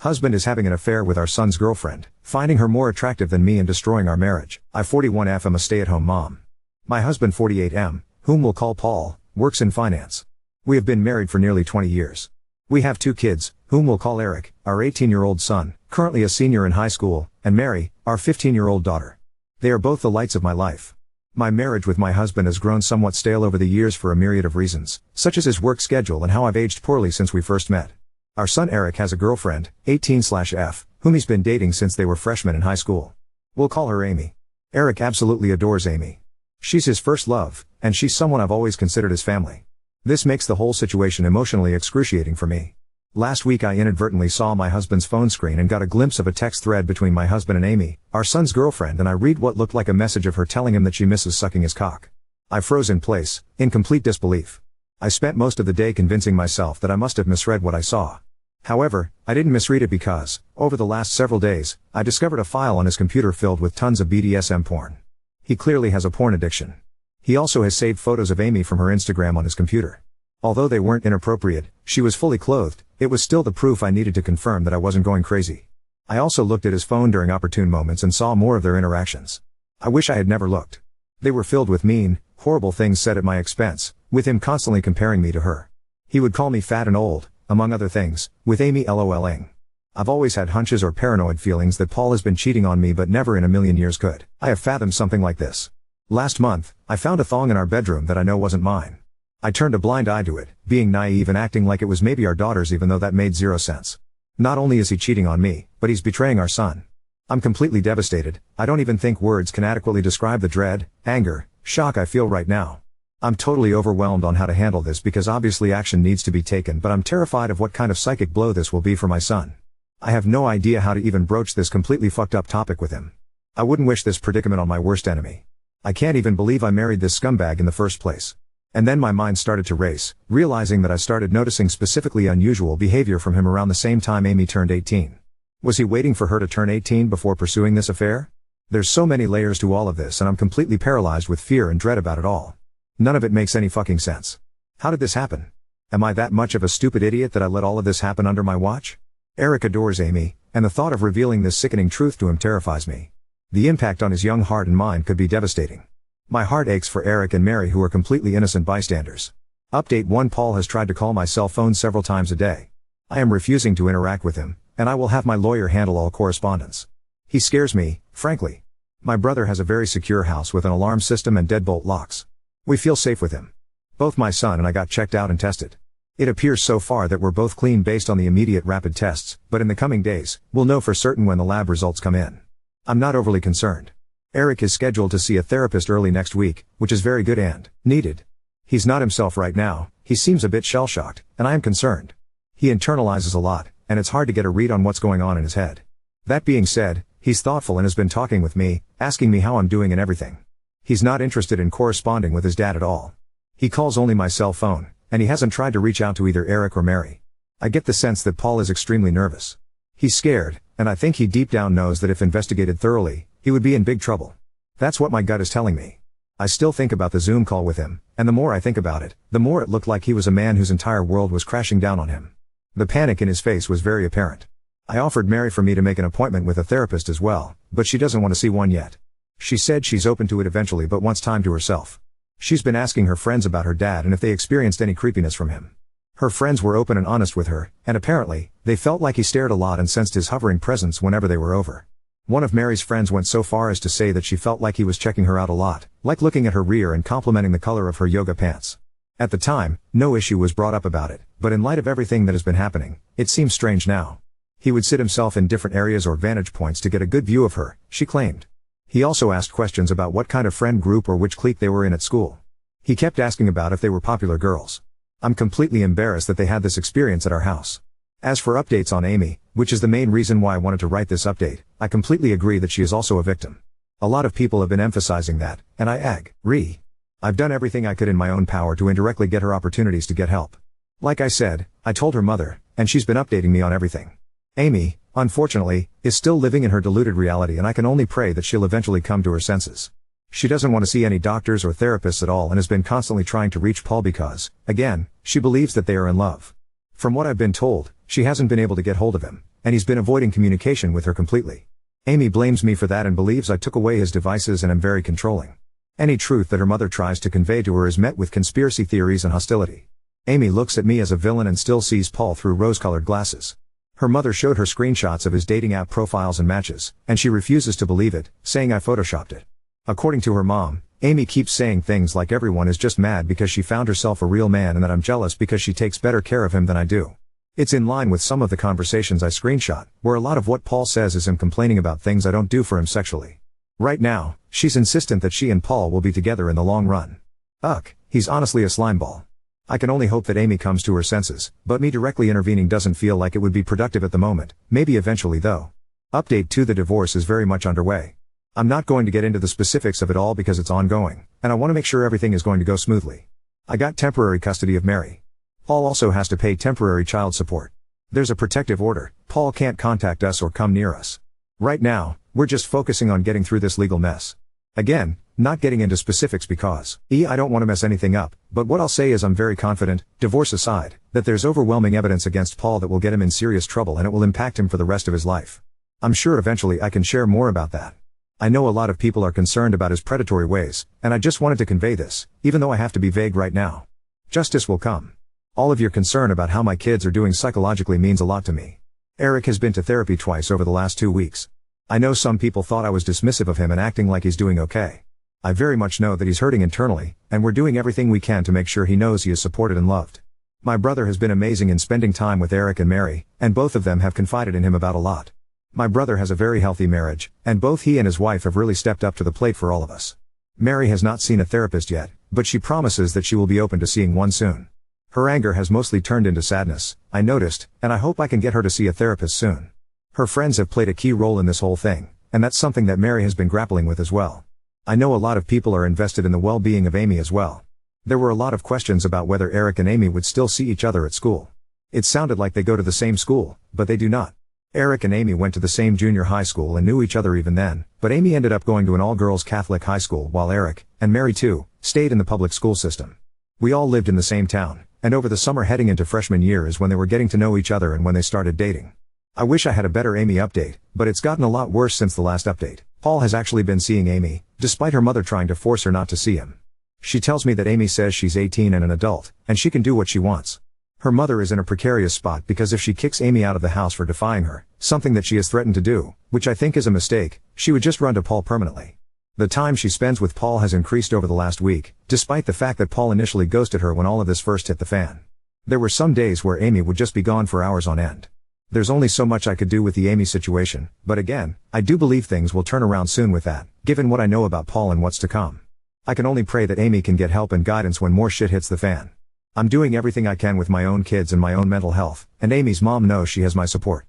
Husband is having an affair with our son's girlfriend, finding her more attractive than me and destroying our marriage. I 41F am a stay-at-home mom. My husband 48M, whom we'll call Paul, works in finance. We have been married for nearly 20 years. We have 2 kids, whom we'll call Eric, our 18-year-old son, currently a senior in high school, and Mary, our 15-year-old daughter. They are both the lights of my life. My marriage with my husband has grown somewhat stale over the years for a myriad of reasons, such as his work schedule and how I've aged poorly since we first met. Our son Eric has a girlfriend, 18/F, whom he's been dating since they were freshmen in high school. We'll call her Amy. Eric absolutely adores Amy. She's his first love, and she's someone I've always considered as family. This makes the whole situation emotionally excruciating for me. Last week I inadvertently saw my husband's phone screen and got a glimpse of a text thread between my husband and Amy, our son's girlfriend, and I read what looked like a message of her telling him that she misses sucking his cock. I froze in place, in complete disbelief. I spent most of the day convincing myself that I must have misread what I saw. However, I didn't misread it because, over the last several days, I discovered a file on his computer filled with tons of BDSM porn. He clearly has a porn addiction. He also has saved photos of Amy from her Instagram on his computer. Although they weren't inappropriate, she was fully clothed, it was still the proof I needed to confirm that I wasn't going crazy. I also looked at his phone during opportune moments and saw more of their interactions. I wish I had never looked. They were filled with mean, horrible things said at my expense, with him constantly comparing me to her. He would call me fat and old, among other things, with Amy LOLing. I've always had hunches or paranoid feelings that Paul has been cheating on me, but never in a million years could I have fathomed something like this. Last month, I found a thong in our bedroom that I know wasn't mine. I turned a blind eye to it, being naive and acting like it was maybe our daughter's, even though that made zero sense. Not only is he cheating on me, but he's betraying our son. I'm completely devastated. I don't even think words can adequately describe the dread, anger, shock I feel right now. I'm totally overwhelmed on how to handle this because obviously action needs to be taken, but I'm terrified of what kind of psychic blow this will be for my son. I have no idea how to even broach this completely fucked up topic with him. I wouldn't wish this predicament on my worst enemy. I can't even believe I married this scumbag in the first place. And then my mind started to race, realizing that I started noticing specifically unusual behavior from him around the same time Amy turned 18. Was he waiting for her to turn 18 before pursuing this affair? There's so many layers to all of this, and I'm completely paralyzed with fear and dread about it all. None of it makes any fucking sense. How did this happen? Am I that much of a stupid idiot that I let all of this happen under my watch? Eric adores Amy, and the thought of revealing this sickening truth to him terrifies me. The impact on his young heart and mind could be devastating. My heart aches for Eric and Mary, who are completely innocent bystanders. Update 1: Paul has tried to call my cell phone several times a day. I am refusing to interact with him, and I will have my lawyer handle all correspondence. He scares me, frankly. My brother has a very secure house with an alarm system and deadbolt locks. We feel safe with him. Both my son and I got checked out and tested. It appears so far that we're both clean based on the immediate rapid tests, but in the coming days, we'll know for certain when the lab results come in. I'm not overly concerned. Eric is scheduled to see a therapist early next week, which is very good and needed. He's not himself right now, he seems a bit shell-shocked, and I am concerned. He internalizes a lot, and it's hard to get a read on what's going on in his head. That being said, he's thoughtful and has been talking with me, asking me how I'm doing and everything. He's not interested in corresponding with his dad at all. He calls only my cell phone, and he hasn't tried to reach out to either Eric or Mary. I get the sense that Paul is extremely nervous. He's scared, and I think he deep down knows that if investigated thoroughly, he would be in big trouble. That's what my gut is telling me. I still think about the Zoom call with him, and the more I think about it, the more it looked like he was a man whose entire world was crashing down on him. The panic in his face was very apparent. I offered Mary for me to make an appointment with a therapist as well, but she doesn't want to see one yet. She said she's open to it eventually but wants time to herself. She's been asking her friends about her dad and if they experienced any creepiness from him. Her friends were open and honest with her, and apparently, they felt like he stared a lot and sensed his hovering presence whenever they were over. One of Mary's friends went so far as to say that she felt like he was checking her out a lot, like looking at her rear and complimenting the color of her yoga pants. At the time, no issue was brought up about it, but in light of everything that has been happening, it seems strange now. He would sit himself in different areas or vantage points to get a good view of her, she claimed. He also asked questions about what kind of friend group or which clique they were in at school. He kept asking about if they were popular girls. I'm completely embarrassed that they had this experience at our house. As for updates on Amy, which is the main reason why I wanted to write this update, I completely agree that she is also a victim. A lot of people have been emphasizing that, and I agree. I've done everything I could in my own power to indirectly get her opportunities to get help. Like I said, I told her mother, and she's been updating me on everything. Amy, unfortunately, is still living in her deluded reality, and I can only pray that she'll eventually come to her senses. She doesn't want to see any doctors or therapists at all and has been constantly trying to reach Paul because, again, she believes that they are in love. From what I've been told, she hasn't been able to get hold of him, and he's been avoiding communication with her completely. Amy blames me for that and believes I took away his devices and am very controlling. Any truth that her mother tries to convey to her is met with conspiracy theories and hostility. Amy looks at me as a villain and still sees Paul through rose-colored glasses. Her mother showed her screenshots of his dating app profiles and matches, and she refuses to believe it, saying I photoshopped it. According to her mom, Amy keeps saying things like everyone is just mad because she found herself a real man and that I'm jealous because she takes better care of him than I do. It's in line with some of the conversations I screenshot, where a lot of what Paul says is him complaining about things I don't do for him sexually. Right now, she's insistent that she and Paul will be together in the long run. Ugh, he's honestly a slimeball. I can only hope that Amy comes to her senses, but me directly intervening doesn't feel like it would be productive at the moment, maybe eventually though. Update 2: the divorce is very much underway. I'm not going to get into the specifics of it all because it's ongoing, and I want to make sure everything is going to go smoothly. I got temporary custody of Mary. Paul also has to pay temporary child support. There's a protective order, Paul can't contact us or come near us. Right now, we're just focusing on getting through this legal mess. Again, not getting into specifics because I don't want to mess anything up, but what I'll say is I'm very confident, divorce aside, that there's overwhelming evidence against Paul that will get him in serious trouble and it will impact him for the rest of his life. I'm sure eventually I can share more about that. I know a lot of people are concerned about his predatory ways, and I just wanted to convey this, even though I have to be vague right now. Justice will come. All of your concern about how my kids are doing psychologically means a lot to me. Eric has been to therapy twice over the last 2 weeks. I know some people thought I was dismissive of him and acting like he's doing okay. I very much know that he's hurting internally, and we're doing everything we can to make sure he knows he is supported and loved. My brother has been amazing in spending time with Eric and Mary, and both of them have confided in him about a lot. My brother has a very healthy marriage, and both he and his wife have really stepped up to the plate for all of us. Mary has not seen a therapist yet, but she promises that she will be open to seeing one soon. Her anger has mostly turned into sadness, I noticed, and I hope I can get her to see a therapist soon. Her friends have played a key role in this whole thing, and that's something that Mary has been grappling with as well. I know a lot of people are invested in the well-being of Amy as well. There were a lot of questions about whether Eric and Amy would still see each other at school. It sounded like they go to the same school, but they do not. Eric and Amy went to the same junior high school and knew each other even then, but Amy ended up going to an all-girls Catholic high school while Eric, and Mary too, stayed in the public school system. We all lived in the same town, and over the summer heading into freshman year is when they were getting to know each other and when they started dating. I wish I had a better Amy update, but it's gotten a lot worse since the last update. Paul has actually been seeing Amy, despite her mother trying to force her not to see him. She tells me that Amy says she's 18 and an adult, and she can do what she wants. Her mother is in a precarious spot because if she kicks Amy out of the house for defying her, something that she has threatened to do, which I think is a mistake, she would just run to Paul permanently. The time she spends with Paul has increased over the last week, despite the fact that Paul initially ghosted her when all of this first hit the fan. There were some days where Amy would just be gone for hours on end. There's only so much I could do with the Amy situation, but again, I do believe things will turn around soon with that, given what I know about Paul and what's to come. I can only pray that Amy can get help and guidance when more shit hits the fan. I'm doing everything I can with my own kids and my own mental health, and Amy's mom knows she has my support.